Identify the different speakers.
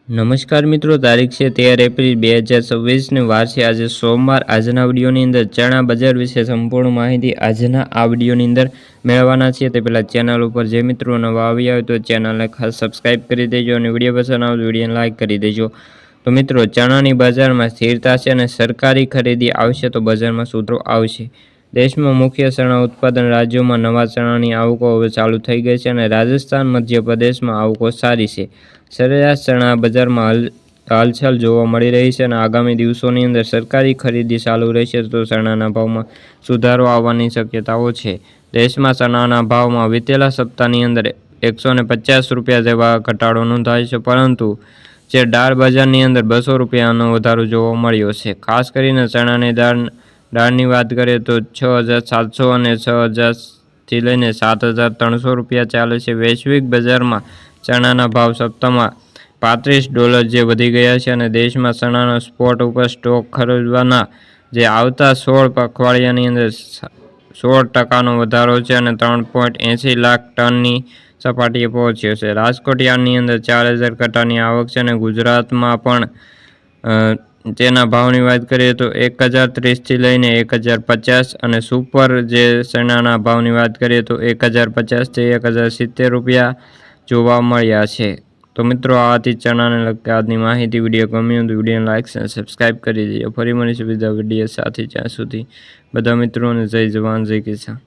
Speaker 1: નમસ્કાર મિત્રો, તારીખ છે 13 એપ્રિલ 2026 વાર છે આજે સોમવાર। આજના વિડીયોની અંદર ચણા બજાર વિશે સંપૂર્ણ માહિતી આજના આ વિડીયોની અંદર મેળવવાના છે। તે પહેલાં ચેનલ ઉપર જે મિત્રો નવા આવ્યા હોય તો ચેનલને ખાસ સબસ્ક્રાઈબ કરી દેજો અને વિડીયો પસંદ આવે તો વિડીયોને લાઇક કરી દેજો। તો મિત્રો, ચણાની બજારમાં સ્થિરતા છે અને સરકારી ખરીદી આવશે તો બજારમાં સુધારો આવશે। દેશમાં મુખ્ય ચણા ઉત્પાદન રાજ્યોમાં નવા ચણાની આવકો હવે ચાલુ થઈ ગઈ છે અને રાજસ્થાન, મધ્યપ્રદેશમાં આવકો સારી છે। સરેરાશ ચણા બજારમાં હલચલ જોવા મળી રહી છે અને આગામી દિવસોની અંદર સરકારી ખરીદી ચાલુ રહેશે તો ચણાના ભાવમાં સુધારો આવવાની શક્યતાઓ છે। દેશમાં ચણાના ભાવમાં વિતેલા સપ્તાહની અંદર 150 રૂપિયા જેવા ઘટાડો નોંધાયો છે, પરંતુ જે દાળ બજારની અંદર 200 રૂપિયાનો વધારો જોવા મળ્યો છે। ખાસ કરીને ચણાની દાળની વાત કરીએ તો 6700 અને 6000થી લઈને 7300 રૂપિયા ચાલે છે। વૈશ્વિક બજારમાં ચણાના ભાવ સપ્તાહમાં $35 જે વધી ગયા છે અને દેશમાં ચણાનો સ્પોટ ઉપર સ્ટોક ખરીદવાના જે આવતા 16 પખવાડિયાની અંદર 16% વધારો છે અને 3.80 લાખ ટનની સપાટીએ પહોંચ્યો છે। રાજકોટ યાર્ડની અંદર 4000 કટ્ટાની આવક છે અને ગુજરાતમાં પણ તેના ભાવની વાત કરીએ તો 1030થી લઈને 1050 અને સુપર જે ચણાના ભાવની વાત કરીએ તો 1050થી 1070 રૂપિયા જોવા મળ્યા છે। તો મિત્રો, આ હતી ચણાને લગતી આજની માહિતી। વિડીયો ગમ્યો તો વિડીયોને લાઇક અને સબસ્ક્રાઈબ કરી દેજો। ફરી મળીશું બીજા વિડીયો સાથે, ત્યાં સુધી બધા મિત્રોને જય જવાન જય કિસાન।